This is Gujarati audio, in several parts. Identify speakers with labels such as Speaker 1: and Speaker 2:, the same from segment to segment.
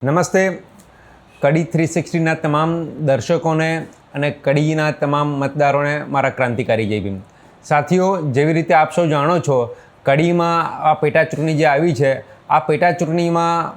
Speaker 1: નમસ્તે. કડી 360ના તમામ દર્શકોને અને કડીના તમામ મતદારોને મારા ક્રાંતિકારી જય ભીમ. સાથીઓ, જેવી રીતે આપ સૌ જાણો છો, કડીમાં આ પેટા ચૂંટણી જે આવી છે, આ પેટા ચૂંટણીમાં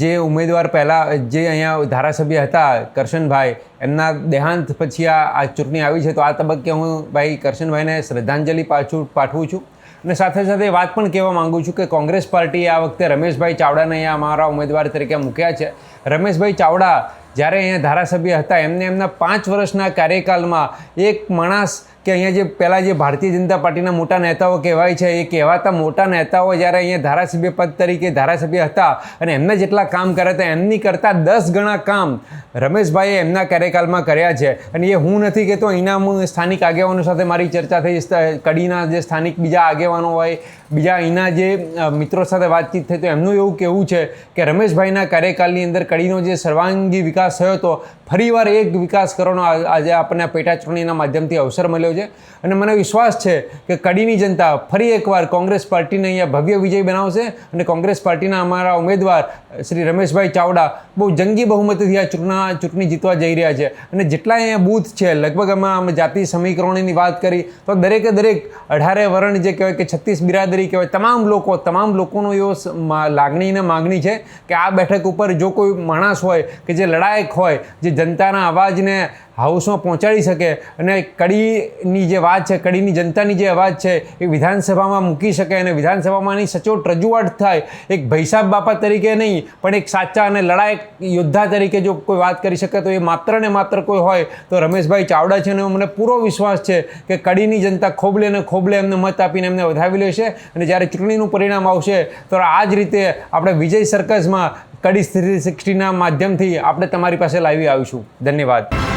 Speaker 1: જે ઉમેદવાર પહેલાં જે અહીંયા ધારાસભ્ય હતા કરશનભાઈ, એમના દેહાંત પછી આ ચૂંટણી આવી છે. તો આ તબક્કે હું ભાઈ કરશનભાઈને શ્રદ્ધાંજલિ પાઠવું છું અને સાથે સાથે વાત પણ કહેવા માગું છું કે કોંગ્રેસ પાર્ટીએ આ વખતે રમેશભાઈ ચાવડાને અહીંયા અમારા ઉમેદવાર તરીકે મૂક્યા છે. રમેશભાઈ ચાવડા જ્યારે અહીંયા ધારાસભ્ય હતા, એમના 5 વર્ષના કાર્યકાલમાં એક માણસ કે અહીંયા જે પહેલાં જે ભારતીય જનતા પાર્ટીના મોટા નેતાઓ કહેવાય છે, એ કહેવાતા મોટા નેતાઓ જ્યારે અહીંયા ધારાસભ્ય પદ તરીકે ધારાસભ્ય હતા અને એમને જેટલા કામ કર્યા હતા, એમની કરતાં 10 ગણા કામ રમેશભાઈએ એમના કાર્યકાલમાં કર્યા છે. અને એ હું નથી કહેતો, અહીંના સ્થાનિક આગેવાનો સાથે મારી ચર્ચા થઈ, કડીના જે સ્થાનિક બીજા આગેવાનો હોય, બીજા અહીંના જે મિત્રો સાથે વાતચીત થઈ, તો એમનું એવું કહેવું છે કે રમેશભાઈના કાર્યકાલની અંદર કડીનો જે સર્વાંગી વિકાસ થયો હતો, ફરીવાર એક વિકાસ કરવાનો આજે આપણને પેટા ચૂંટણીના માધ્યમથી અવસર મળ્યો છે. અને મને વિશ્વાસ છે કે કડીની જનતા ફરી એકવાર કોંગ્રેસ પાર્ટીને અહીંયા ભવ્ય વિજય બનાવશે અને કોંગ્રેસ પાર્ટીના અમારા ઉમેદવાર શ્રી રમેશભાઈ ચાવડા બહુ જંગી બહુમતીથી આ ચૂંટણી જીતવા જઈ રહ્યા છે. અને જેટલા અહીંયા બૂથ છે, લગભગ અમે જાતિ સમીકરણોની વાત કરી તો દરેકે દરેક 18 વર્ણ જે કહેવાય કે 36 બિરાદરી કહેવાય, તમામ લોકોનો એવો લાગણી અને માગણી છે કે આ બેઠક ઉપર જો કોઈ માણસ હોય કે જે લડાયક હોય, જે જનતાના અવાજને હાઉસમાં પહોંચાડી શકે અને કડીની જે વાત છે, કડીની જનતાની જે અવાજ છે એ વિધાનસભામાં મૂકી શકે અને વિધાનસભામાંની સચોટ રજૂઆત થાય, એક ભૈસાબ બાપા તરીકે નહીં પણ એક સાચા અને લડાયક યોદ્ધા તરીકે જો કોઈ વાત કરી શકે તો એ માત્ર ને માત્ર કોઈ હોય તો રમેશભાઈ ચાવડા છે. અને મને પૂરો વિશ્વાસ છે કે કડીની જનતા ખોબલે અને ખોબલે એમને મત આપીને એમને વધાવી લેશે અને જ્યારે ચૂંટણીનું પરિણામ આવશે તો આ જ રીતે આપણે વિજય સર્કસમાં કડી 360ના માધ્યમથી આપણે તમારી પાસે લાવી આવીશું. ધન્યવાદ.